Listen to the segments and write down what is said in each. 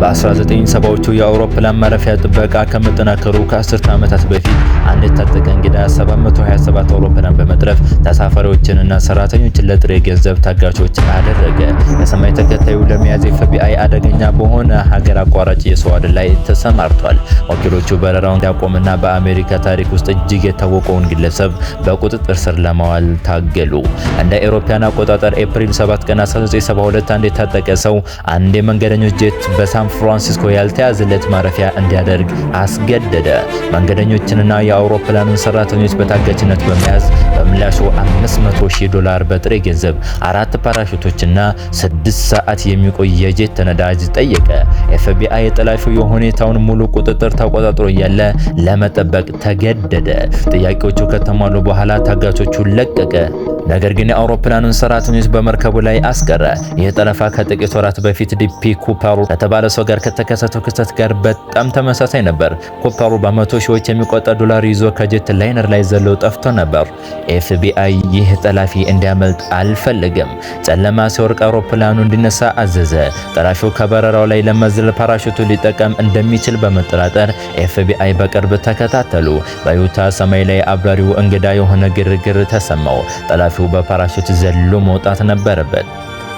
በ1970ዎቹ የአውሮፕላን ማረፊያ ጥበቃ ከመጠናከሩ ከ10 ዓመታት በፊት አንድ የታጠቀ እንግዳ 727 አውሮፕላን በመጥረፍ ተሳፋሪዎችንና ሰራተኞችን ለጥሬ ገንዘብ ታጋቾች አደረገ። የሰማይ ተከታዩ ለመያዝ FBI አደገኛ በሆነ ሀገር አቋራጭ የሰው አደን ላይ ተሰማርቷል። ወኪሎቹ በረራውን እንዲያቆምና በአሜሪካ ታሪክ ውስጥ እጅግ የታወቀውን ግለሰብ በቁጥጥር ስር ለማዋል ታገሉ። እንደ አውሮፓውያን አቆጣጠር ኤፕሪል 7 ቀን 1972 አንድ የታጠቀ ሰው አንድ የመንገደኞች ጄት በሳን ፍራንሲስኮ ያልተያዘለት ማረፊያ እንዲያደርግ አስገደደ። መንገደኞችንና የአውሮፕላኑን ሰራተኞች በታጋችነት በመያዝ በምላሹ $500,000 በጥሬ ገንዘብ፣ 4 ፓራሹቶችና 6 ሰዓት የሚቆይ የጄት ነዳጅ ጠየቀ። FBI ጠላፊው የሁኔታውን ሙሉ ቁጥጥር ተቆጣጥሮ እያለ ለመጠበቅ ተገደደ። ጥያቄዎቹ ከተሟሉ በኋላ ታጋቾቹን ለቀቀ። ነገር ግን የአውሮፕላኑን ሰራተኞች በመርከቡ ላይ አስቀረ። ይህ ጠለፋ ከጥቂት ወራት በፊት ዲፒ ኩፐሩ ከተባለ ሰው ጋር ከተከሰተው ክስተት ጋር በጣም ተመሳሳይ ነበር። ኩፐሩ በመቶ ሺዎች የሚቆጠር ዶላር ይዞ ከጄት ላይነር ላይ ዘሎ ጠፍቶ ነበር። FBI ይህ ጠላፊ እንዲያመልጥ አልፈለገም። ጨለማ ሲወርቅ አውሮፕላኑ እንዲነሳ አዘዘ። ጠላፊው ከበረራው ላይ ለመዝለል ፓራሹቱ ሊጠቀም እንደሚችል በመጠራጠር FBI በቅርብ ተከታተሉ። በዩታ ሰማይ ላይ አብራሪው እንግዳ የሆነ ግርግር ተሰማው። ጠላፊው በፓራሹት ዘሎ መውጣት ነበረበት።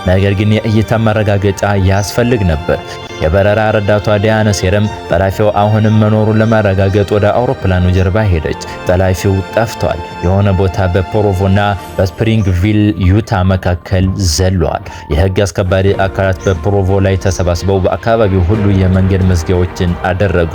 ነገር ግን የእይታ ማረጋገጫ ያስፈልግ ነበር። የበረራ ረዳቷ ዲያና ሴረም ጠላፊው አሁንም መኖሩን ለማረጋገጥ ወደ አውሮፕላኑ ጀርባ ሄደች። ጠላፊው ጠፍቷል። የሆነ ቦታ በፕሮቮና በስፕሪንግቪል ዩታ መካከል ዘሏል። የህግ አስከባሪ አካላት በፕሮቮ ላይ ተሰባስበው በአካባቢው ሁሉ የመንገድ መዝጊያዎችን አደረጉ።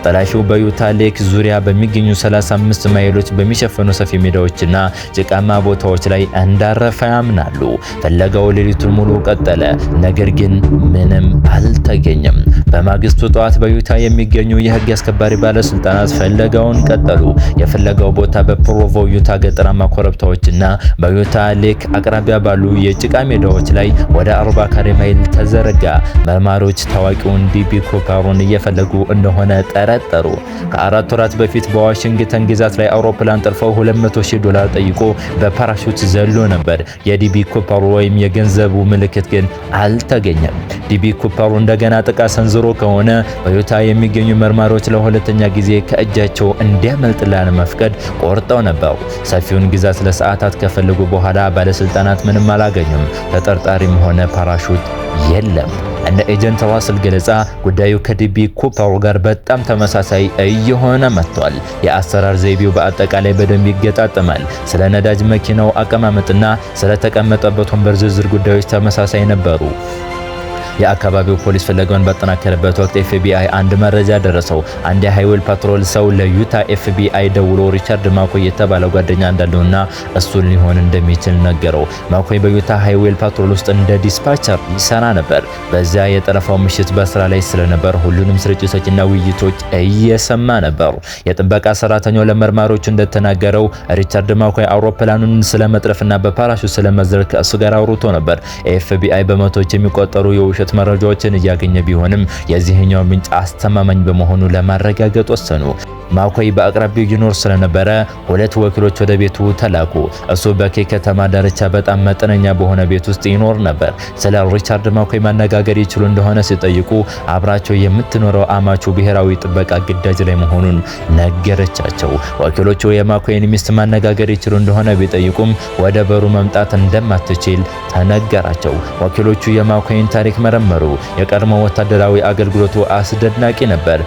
ጠላፊው በዩታ ሌክ ዙሪያ በሚገኙ 35 ማይሎች በሚሸፈኑ ሰፊ ሜዳዎችና ጭቃማ ቦታዎች ላይ እንዳረፈ ያምናሉ። ፍለጋው ሌሊቱን ሙሉ ቀጠለ። ነገር ግን ምንም አልተገኘም። በማግስቱ ጠዋት በዩታ የሚገኙ የህግ አስከባሪ ባለስልጣናት ፍለጋውን ቀጠሉ። የፍለጋው ቦታ በፕሮቮ ዩታ ገጠራማ ኮረብታዎችና በዩታ ሌክ አቅራቢያ ባሉ የጭቃ ሜዳዎች ላይ ወደ 40 ካሬ ማይል ተዘረጋ። መርማሪዎች ታዋቂውን ዲቢ ኩፐሩን እየፈለጉ እንደሆነ ጠረጠሩ። ከ4 ወራት በፊት በዋሽንግተን ግዛት ላይ አውሮፕላን ጠልፈው $200,000 ጠይቆ በፓራሹት ዘሎ ነበር። የዲቢ ኩፐሩ ወይም የገንዘቡ ምልክት ግን አልተገኘም። ዲቢ ኩፐሩ እንደገና ጥቃት ሰንዝሮ ከሆነ በዩታ የሚገኙ መርማሪዎች ለሁለተኛ ጊዜ ከእጃቸው እንዲያመልጥ ላለመፍቀድ ቆርጠው ነበር። ሰፊውን ግዛት ለሰዓታት ከፈለጉ በኋላ ባለስልጣናት ምንም አላገኙም። ተጠርጣሪም ሆነ ፓራሹት የለም። እንደ ኤጀንት ራስል ገለጻ ጉዳዩ ከዲቢ ኩፐሩ ጋር በጣም ተመሳሳይ እየሆነ መጥቷል። የአሰራር ዘይቤው በአጠቃላይ በደንብ ይገጣጠማል። ስለ ነዳጅ መኪናው አቀማመጥና ስለ ተቀመጠበት ወንበር ዝርዝር ጉዳዮች ተመሳሳይ ነበሩ። የአካባቢው ፖሊስ ፍለጋውን ባጠናከረበት ወቅት FBI አንድ መረጃ ደረሰው። አንድ የሃይዌይ ፓትሮል ሰው ለዩታ FBI ደውሎ ሪቻርድ ማኮይ የተባለ ጓደኛ እንዳለውና እሱን ሊሆን እንደሚችል ነገረው። ማኮይ በዩታ ሃይዌይ ፓትሮል ውስጥ እንደ ዲስፓቸር ይሰራ ነበር። በዚያ የጠለፋው ምሽት በስራ ላይ ስለነበር ሁሉንም ስርጭቶችና ውይይቶች እየሰማ ነበር። የጥበቃ ሰራተኛው ለመርማሪዎቹ እንደተናገረው ሪቻርድ ማኮይ አውሮፕላኑን ስለመጥረፍና በፓራሹት ስለመዝለል ከእሱ ጋር አውርቶ ነበር። FBI በመቶዎች የሚቆጠሩ የውሸት መረጃዎችን እያገኘ ቢሆንም የዚህኛው ምንጭ አስተማማኝ በመሆኑ ለማረጋገጥ ወሰኑ። ማኮይ በአቅራቢያው ይኖር ስለነበረ 2 ወኪሎች ወደ ቤቱ ተላኩ። እሱ በኬ ከተማ ዳርቻ በጣም መጠነኛ በሆነ ቤት ውስጥ ይኖር ነበር። ስለ ሪቻርድ ማኮይ ማነጋገር ይችሉ እንደሆነ ሲጠይቁ አብራቸው የምትኖረው አማቹ ብሔራዊ ጥበቃ ግዳጅ ላይ መሆኑን ነገረቻቸው። ወኪሎቹ የማኮይን ሚስት ማነጋገር ይችሉ እንደሆነ ቢጠይቁም ወደ በሩ መምጣት እንደማትችል ተነገራቸው። ወኪሎቹ የማኮይን ታሪክ መረመሩ። የቀድሞ ወታደራዊ አገልግሎቱ አስደናቂ ነበር።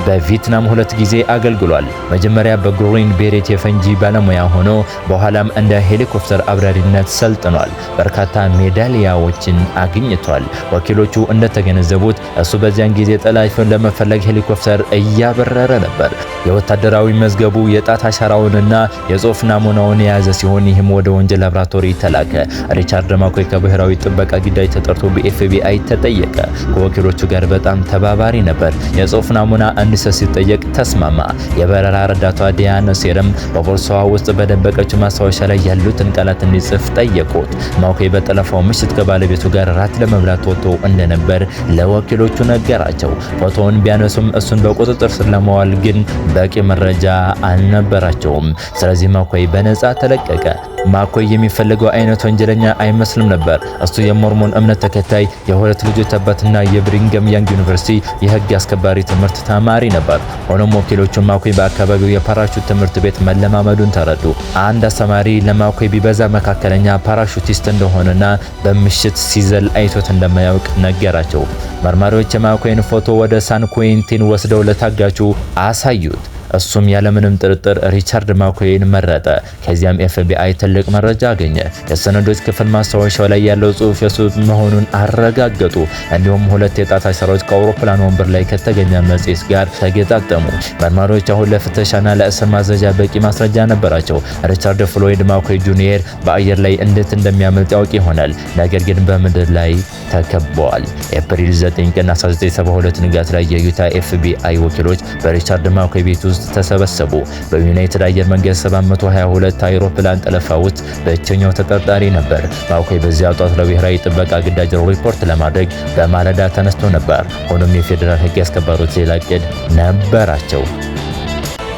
በቪየትናም 2 ጊዜ አገልግሏል። መጀመሪያ በግሪን ቤሬት የፈንጂ ባለሙያ ሆኖ በኋላም እንደ ሄሊኮፕተር አብራሪነት ሰልጥኗል። በርካታ ሜዳሊያዎችን አግኝቷል። ወኪሎቹ እንደተገነዘቡት እሱ በዚያን ጊዜ ጠላፊውን ለመፈለግ ሄሊኮፕተር እያበረረ ነበር። የወታደራዊ መዝገቡ የጣት አሻራውንና የጽሑፍ ናሙናውን የያዘ ሲሆን ይህም ወደ ወንጀል ላብራቶሪ ተላከ። ሪቻርድ ማኮይ ከብሔራዊ ጥበቃ ግዳጅ ተጠርቶ በFBI ተጠየቀ። ከወኪሎቹ ጋር በጣም ተባባሪ ነበር። የጽሑፍ ናሙና እንዲሰጥ ሲጠየቅ ተስማማ። የበረራ ረዳቷ ዲያን ሴርም በቦርሳዋ ውስጥ በደበቀችው ማስታወሻ ላይ ያሉትን ቃላት እንዲጽፍ ጠየቁት። ማኮይ በጠለፋው ምሽት ከባለቤቱ ጋር ራት ለመብላት ወጥቶ እንደነበር ለወኪሎቹ ነገራቸው። ፎቶውን ቢያነሱም እሱን በቁጥጥር ስር ለማዋል ግን በቂ መረጃ አልነበራቸውም። ስለዚህ ማኮይ በነጻ ተለቀቀ። ማኮይ የሚፈልገው አይነት ወንጀለኛ አይመስልም ነበር። እሱ የሞርሞን እምነት ተከታይ፣ የሁለት ልጆች አባትና የብሪንገም ያንግ ዩኒቨርሲቲ የህግ አስከባሪ ትምህርት ተማሪ ነበር። ሆኖም ወኪሎቹ ማኮይ በአካባቢው የፓራሹት ትምህርት ቤት መለማመዱን ተረዱ። አንድ አስተማሪ ለማኮይ ቢበዛ መካከለኛ ፓራሹቲስት እንደሆነና በምሽት ሲዘል አይቶት እንደማያውቅ ነገራቸው። መርማሪዎች የማኮይን ፎቶ ወደ ሳን ኩዌንቲን ወስደው ለታጋቹ አሳዩት። እሱም ያለምንም ጥርጥር ሪቻርድ ማኮይን መረጠ። ከዚያም ኤፍቢአይ ትልቅ መረጃ አገኘ። የሰነዶች ክፍል ማስታወሻው ላይ ያለው ጽሑፍ የሱ መሆኑን አረጋገጡ። እንዲሁም ሁለት የጣት አሻራዎች ከአውሮፕላን ወንበር ላይ ከተገኘ መጽሔት ጋር ተገጣጠሙ። መርማሪዎች አሁን ለፍተሻና ለእስር ማዘዣ በቂ ማስረጃ ነበራቸው። ሪቻርድ ፍሎይድ ማኮይ ጁኒየር በአየር ላይ እንዴት እንደሚያመልጥ ያውቅ ይሆናል። ነገር ግን በምድር ላይ ተከበዋል። ኤፕሪል 9 ቀን 1972 ንጋት ላይ የዩታ ኤፍቢአይ ወኪሎች በሪቻርድ ማኮይ ቤት ውስጥ ተሰበሰቡ። በዩናይትድ አየር መንገድ 722 አውሮፕላን ጠለፋ ውስጥ ብቸኛው ተጠርጣሪ ነበር። ማኮይ በዚያ ጧት ለብሔራዊ ጥበቃ ግዳጅ ሪፖርት ለማድረግ በማለዳ ተነስቶ ነበር። ሆኖም የፌዴራል ሕግ አስከባሪዎች ሌላ ዕቅድ ነበራቸው።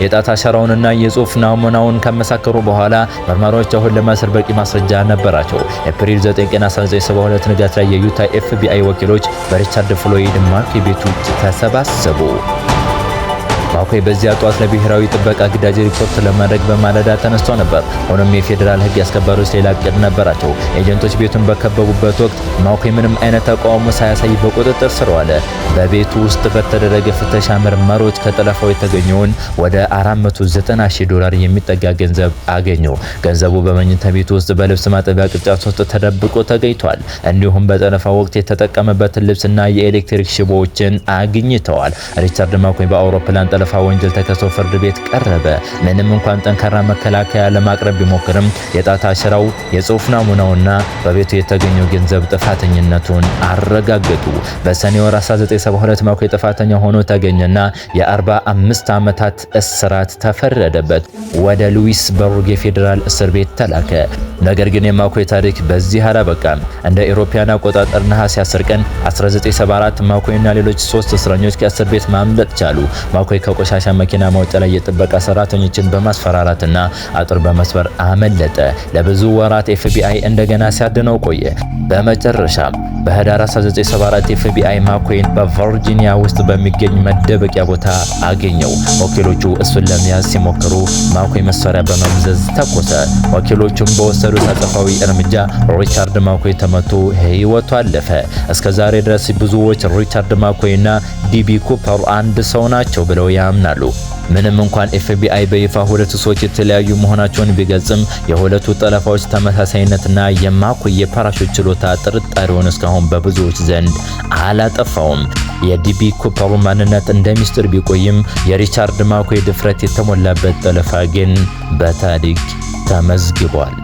የጣት አሻራውንና የጽሑፍ ናሙናውን ከመሳከሩ በኋላ መርማሪዎች አሁን ለማሰር በቂ ማስረጃ ነበራቸው። ኤፕሪል 9 ቀን 1972 ንጋት ላይ የዩታ ኤፍቢአይ ወኪሎች በሪቻርድ ፍሎይድ ማኮይ ቤት ውስጥ ተሰባሰቡ። ማኮይ በዚያ ጧት ለብሔራዊ ጥበቃ ግዳጅ ሪፖርት ለማድረግ በማለዳ ተነስቶ ነበር። ሆኖም የፌዴራል ሕግ አስከባሪዎች ሌላ ዕቅድ ነበራቸው። ኤጀንቶች ቤቱን በከበቡበት ወቅት ማኮይ ምንም አይነት ተቃውሞ ሳያሳይ በቁጥጥር ስር ዋለ። በቤቱ ውስጥ በተደረገ ፍተሻ መርማሪዎች ከጠለፋው የተገኘውን ወደ $490,000 የሚጠጋ ገንዘብ አገኙ። ገንዘቡ በመኝታ ቤቱ ውስጥ በልብስ ማጠቢያ ቅርጫት ውስጥ ተደብቆ ተገኝቷል። እንዲሁም በጠለፋው ወቅት የተጠቀመበትን ልብስና የኤሌክትሪክ ሽቦዎችን አግኝተዋል። ሪቻርድ ማኮይ በአውሮፕላን ጠለፋ ወንጀል ተከሶ ፍርድ ቤት ቀረበ። ምንም እንኳን ጠንካራ መከላከያ ለማቅረብ ቢሞክርም የጣት አሻራው፣ የጽሑፍ ናሙናውና በቤቱ የተገኘው ገንዘብ ጥፋተኝነቱን አረጋገጡ። በሰኔ ወር 1972 ማኮይ ጥፋተኛ ሆኖ ተገኘና የ45 ዓመታት እስራት ተፈረደበት። ወደ ሉዊስ በሩግ የፌዴራል እስር ቤት ተላከ። ነገር ግን የማኮይ ታሪክ በዚህ አላበቃም። እንደ አውሮፓውያን አቆጣጠር ነሐሴ 10 ቀን 1974 ማኮይና ሌሎች 3 እስረኞች ከእስር ቤት ማምለጥ ቻሉ። ማኮይ ከቆሻሻ መኪና ማውጫ ላይ የጥበቃ ሰራተኞችን በማስፈራራትና አጥር በመስበር አመለጠ። ለብዙ ወራት ኤፍቢአይ እንደገና ሲያድነው ቆየ። በመጨረሻም በህዳር 1974 ኤፍቢአይ ማኮይን በቨርጂኒያ ውስጥ በሚገኝ መደበቂያ ቦታ አገኘው። ወኪሎቹ እሱን ለመያዝ ሲሞክሩ ማኮይ መሳሪያ በመምዘዝ ተኮሰ። ወኪሎቹም በወሰዱት አጸፋዊ እርምጃ ሪቻርድ ማኮይ ተመቶ ህይወቱ አለፈ። እስከዛሬ ድረስ ብዙዎች ሪቻርድ ማኮይና ዲቢ ኩፐር አንድ ሰው ናቸው ብለው ያምናሉ። ምንም እንኳን ኤፍቢአይ በይፋ ሁለቱ ሰዎች የተለያዩ መሆናቸውን ቢገልጽም የሁለቱ ጠለፋዎች ተመሳሳይነትና የማኮይ የፓራሹት ችሎታ ጥርጣሬውን እስካሁን በብዙዎች ዘንድ አላጠፋውም። የዲቢ ኩፐሩ ማንነት እንደ ሚስጥር ቢቆይም የሪቻርድ ማኮይ ድፍረት የተሞላበት ጠለፋ ግን በታሪክ ተመዝግቧል።